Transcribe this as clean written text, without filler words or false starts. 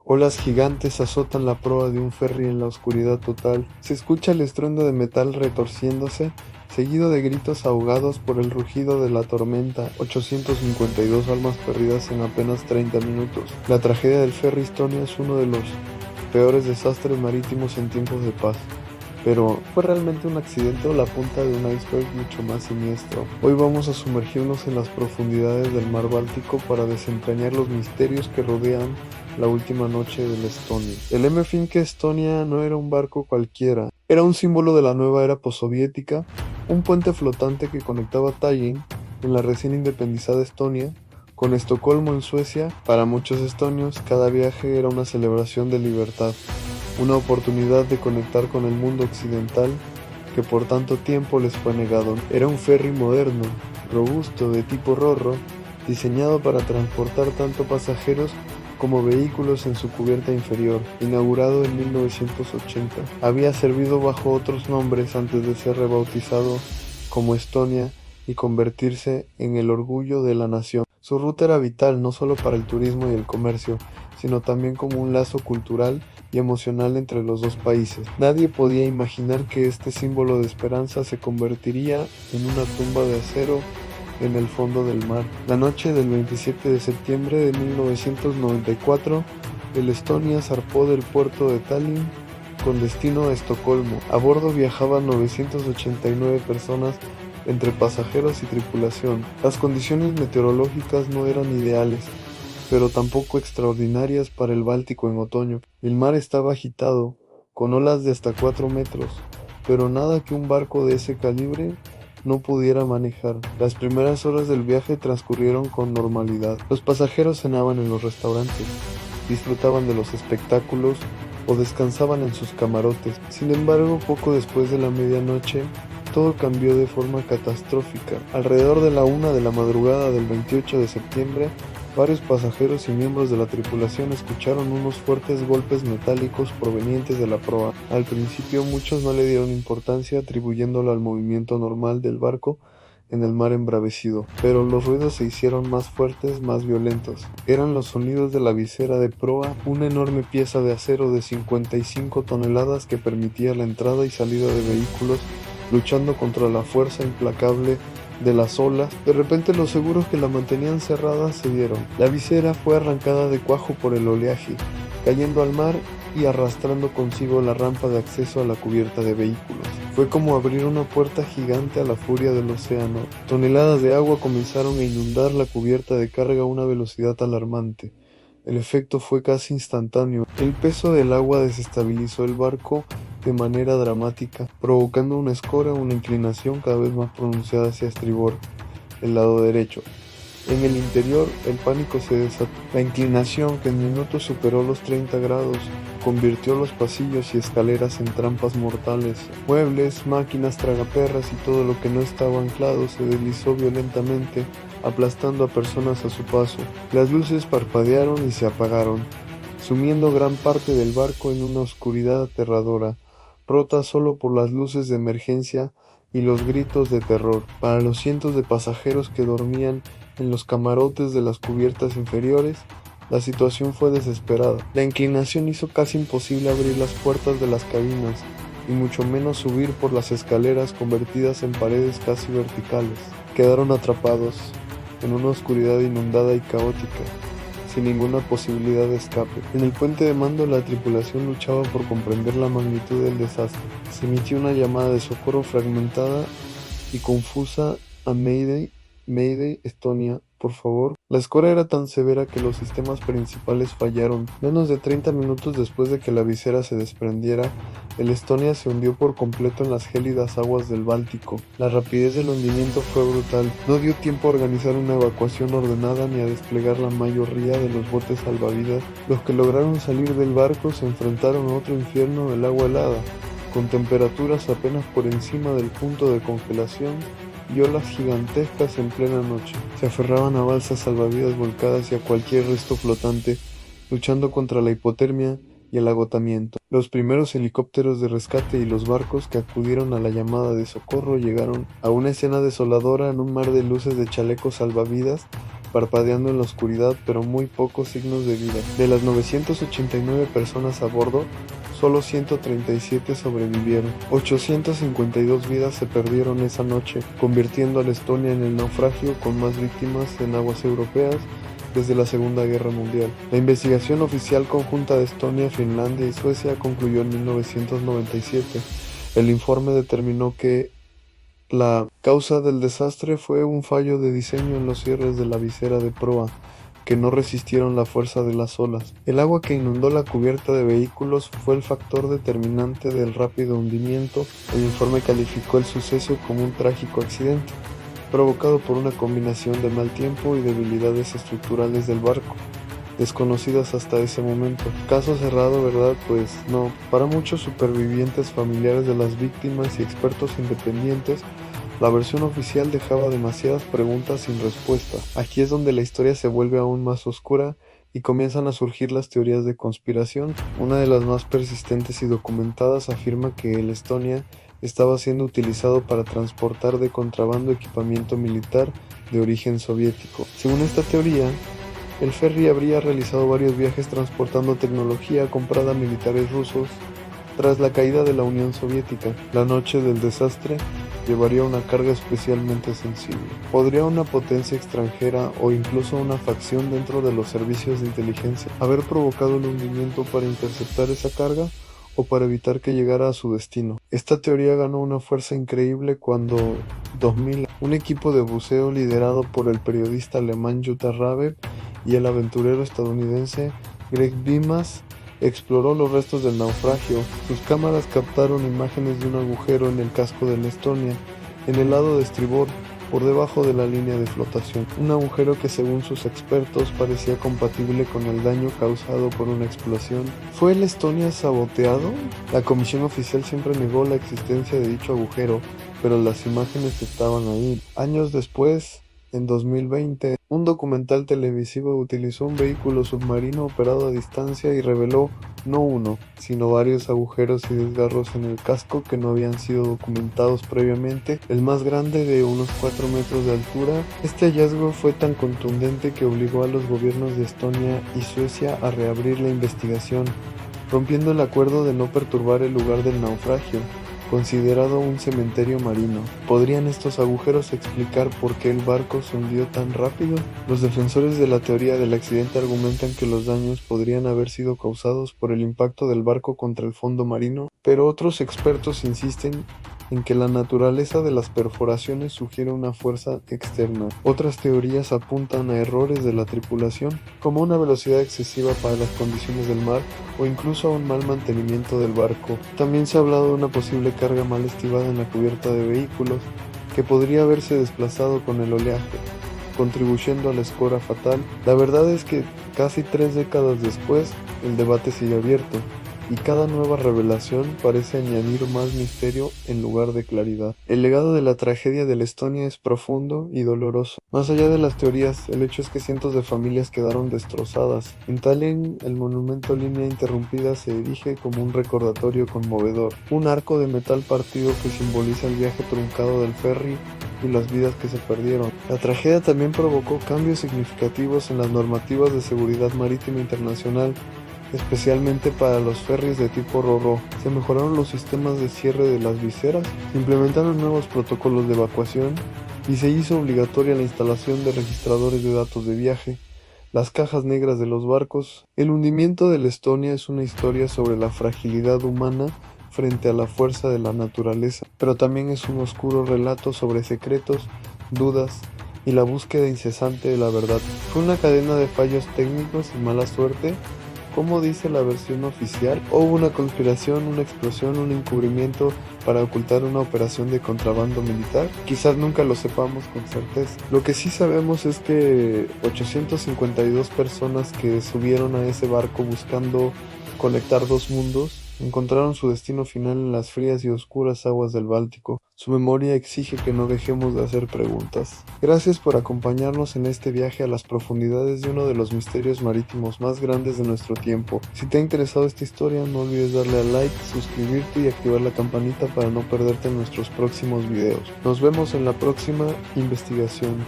Olas gigantes azotan la proa de un ferry en la oscuridad total. Se escucha el estruendo de metal retorciéndose, seguido de gritos ahogados por el rugido de la tormenta. 852 almas perdidas en apenas 30 minutos. La tragedia del ferry Estonia es uno de los peores desastres marítimos en tiempos de paz. Pero, ¿fue realmente un accidente o la punta de un iceberg mucho más siniestro? Hoy vamos a sumergirnos en las profundidades del mar Báltico para desentrañar los misterios que rodean la última noche del Estonia. El M-Finke Estonia no era un barco cualquiera, era un símbolo de la nueva era postsoviética, un puente flotante que conectaba Tallinn, en la recién independizada Estonia, con Estocolmo en Suecia. Para muchos estonios, cada viaje era una celebración de libertad, una oportunidad de conectar con el mundo occidental que por tanto tiempo les fue negado. Era un ferry moderno, robusto, de tipo Ro-Ro, diseñado para transportar tanto pasajeros como vehículos en su cubierta inferior. Inaugurado en 1980, había servido bajo otros nombres antes de ser rebautizado como Estonia y convertirse en el orgullo de la nación. Su ruta era vital no solo para el turismo y el comercio, sino también como un lazo cultural y emocional entre los dos países. Nadie podía imaginar que este símbolo de esperanza se convertiría en una tumba de acero en el fondo del mar. La noche del 27 de septiembre de 1994, el Estonia zarpó del puerto de Tallinn con destino a Estocolmo. A bordo viajaban 989 personas entre pasajeros y tripulación. Las condiciones meteorológicas no eran ideales, pero tampoco extraordinarias para el Báltico en otoño. El mar estaba agitado, con olas de hasta 4 metros, pero nada que un barco de ese calibre no pudiera manejar. Las primeras horas del viaje transcurrieron con normalidad. Los pasajeros cenaban en los restaurantes, disfrutaban de los espectáculos o descansaban en sus camarotes. Sin embargo, poco después de la medianoche, todo cambió de forma catastrófica. Alrededor de la 1 de la madrugada del 28 de septiembre, varios pasajeros y miembros de la tripulación escucharon unos fuertes golpes metálicos provenientes de la proa. Al principio muchos no le dieron importancia, atribuyéndolo al movimiento normal del barco en el mar embravecido, pero los ruidos se hicieron más fuertes, más violentos. Eran los sonidos de la visera de proa, una enorme pieza de acero de 55 toneladas que permitía la entrada y salida de vehículos, luchando contra la fuerza implacable de las olas. De repente los seguros que la mantenían cerrada cedieron. La visera fue arrancada de cuajo por el oleaje, cayendo al mar y arrastrando consigo la rampa de acceso a la cubierta de vehículos. Fue como abrir una puerta gigante a la furia del océano. Toneladas de agua comenzaron a inundar la cubierta de carga a una velocidad alarmante. El efecto fue casi instantáneo. El peso del agua desestabilizó el barco de manera dramática, provocando una escora, una inclinación cada vez más pronunciada hacia estribor, el lado derecho. En el interior, el pánico se desató. La inclinación, que en minutos superó los 30 grados, convirtió los pasillos y escaleras en trampas mortales. Muebles, máquinas tragaperras y todo lo que no estaba anclado se deslizó violentamente, aplastando a personas a su paso. Las luces parpadearon y se apagaron, sumiendo gran parte del barco en una oscuridad aterradora, rota solo por las luces de emergencia y los gritos de terror. Para los cientos de pasajeros que dormían en los camarotes de las cubiertas inferiores, la situación fue desesperada. La inclinación hizo casi imposible abrir las puertas de las cabinas, y mucho menos subir por las escaleras convertidas en paredes casi verticales. Quedaron atrapados en una oscuridad inundada y caótica, sin ninguna posibilidad de escape. En el puente de mando, la tripulación luchaba por comprender la magnitud del desastre. Se emitió una llamada de socorro fragmentada y confusa a Mayday, Mayday, Estonia, por favor. La escora era tan severa que los sistemas principales fallaron. Menos de 30 minutos después de que la visera se desprendiera, el Estonia se hundió por completo en las gélidas aguas del Báltico. La rapidez del hundimiento fue brutal. No dio tiempo a organizar una evacuación ordenada ni a desplegar la mayoría de los botes salvavidas. Los que lograron salir del barco se enfrentaron a otro infierno del agua helada, con temperaturas apenas por encima del punto de congelación y olas gigantescas en plena noche. Se aferraban a balsas salvavidas volcadas y a cualquier resto flotante, luchando contra la hipotermia y el agotamiento. Los primeros helicópteros de rescate y los barcos que acudieron a la llamada de socorro llegaron a una escena desoladora en un mar de luces de chalecos salvavidas parpadeando en la oscuridad, pero muy pocos signos de vida. De las 989 personas a bordo, solo 137 sobrevivieron. 852 vidas se perdieron esa noche, convirtiendo a la Estonia en el naufragio con más víctimas en aguas europeas desde la Segunda Guerra Mundial. La investigación oficial conjunta de Estonia, Finlandia y Suecia concluyó en 1997. El informe determinó que la causa del desastre fue un fallo de diseño en los cierres de la visera de proa, que no resistieron la fuerza de las olas. El agua que inundó la cubierta de vehículos fue el factor determinante del rápido hundimiento. El informe calificó el suceso como un trágico accidente, provocado por una combinación de mal tiempo y debilidades estructurales del barco, desconocidas hasta ese momento. Caso cerrado, ¿verdad? Pues no. Para muchos supervivientes, familiares de las víctimas y expertos independientes, la versión oficial dejaba demasiadas preguntas sin respuesta. Aquí es donde la historia se vuelve aún más oscura y comienzan a surgir las teorías de conspiración. Una de las más persistentes y documentadas afirma que el Estonia estaba siendo utilizado para transportar de contrabando equipamiento militar de origen soviético. Según esta teoría, el ferry habría realizado varios viajes transportando tecnología comprada a militares rusos. Tras la caída de la Unión Soviética, la noche del desastre llevaría una carga especialmente sensible. ¿Podría una potencia extranjera o incluso una facción dentro de los servicios de inteligencia haber provocado el hundimiento para interceptar esa carga o para evitar que llegara a su destino? Esta teoría ganó una fuerza increíble cuando, 2000, un equipo de buceo liderado por el periodista alemán Jutta Rabe y el aventurero estadounidense Greg Dimas exploró los restos del naufragio. Sus cámaras captaron imágenes de un agujero en el casco del Estonia, en el lado de estribor, por debajo de la línea de flotación. Un agujero que, según sus expertos, parecía compatible con el daño causado por una explosión. ¿Fue el Estonia saboteado? La comisión oficial siempre negó la existencia de dicho agujero, pero las imágenes estaban ahí. Años después, en 2020, un documental televisivo utilizó un vehículo submarino operado a distancia y reveló no uno, sino varios agujeros y desgarros en el casco que no habían sido documentados previamente, el más grande de unos 4 metros de altura. Este hallazgo fue tan contundente que obligó a los gobiernos de Estonia y Suecia a reabrir la investigación, rompiendo el acuerdo de no perturbar el lugar del naufragio, considerado un cementerio marino. ¿Podrían estos agujeros explicar por qué el barco se hundió tan rápido? Los defensores de la teoría del accidente argumentan que los daños podrían haber sido causados por el impacto del barco contra el fondo marino, pero otros expertos insisten en que la naturaleza de las perforaciones sugiere una fuerza externa. Otras teorías apuntan a errores de la tripulación, como una velocidad excesiva para las condiciones del mar o incluso a un mal mantenimiento del barco. También se ha hablado de una posible carga mal estivada en la cubierta de vehículos, que podría haberse desplazado con el oleaje, contribuyendo a la escora fatal. La verdad es que casi 3 décadas después, el debate sigue abierto, y cada nueva revelación parece añadir más misterio en lugar de claridad. El legado de la tragedia del Estonia es profundo y doloroso. Más allá de las teorías, el hecho es que cientos de familias quedaron destrozadas. En Tallinn, el monumento Línea Interrumpida se erige como un recordatorio conmovedor, un arco de metal partido que simboliza el viaje truncado del ferry y las vidas que se perdieron. La tragedia también provocó cambios significativos en las normativas de seguridad marítima internacional, especialmente para los ferries de tipo Ro-Ro. Se mejoraron los sistemas de cierre de las viseras, se implementaron nuevos protocolos de evacuación y se hizo obligatoria la instalación de registradores de datos de viaje, las cajas negras de los barcos. El hundimiento del Estonia es una historia sobre la fragilidad humana frente a la fuerza de la naturaleza, pero también es un oscuro relato sobre secretos, dudas y la búsqueda incesante de la verdad. Fue una cadena de fallos técnicos y mala suerte, como dice la versión oficial, o hubo una conspiración, una explosión, un encubrimiento para ocultar una operación de contrabando militar. Quizás nunca lo sepamos con certeza. Lo que sí sabemos es que 852 personas que subieron a ese barco buscando conectar dos mundos encontraron su destino final en las frías y oscuras aguas del Báltico. Su memoria exige que no dejemos de hacer preguntas. Gracias por acompañarnos en este viaje a las profundidades de uno de los misterios marítimos más grandes de nuestro tiempo. Si te ha interesado esta historia, no olvides darle a like, suscribirte y activar la campanita para no perderte nuestros próximos videos. Nos vemos en la próxima investigación.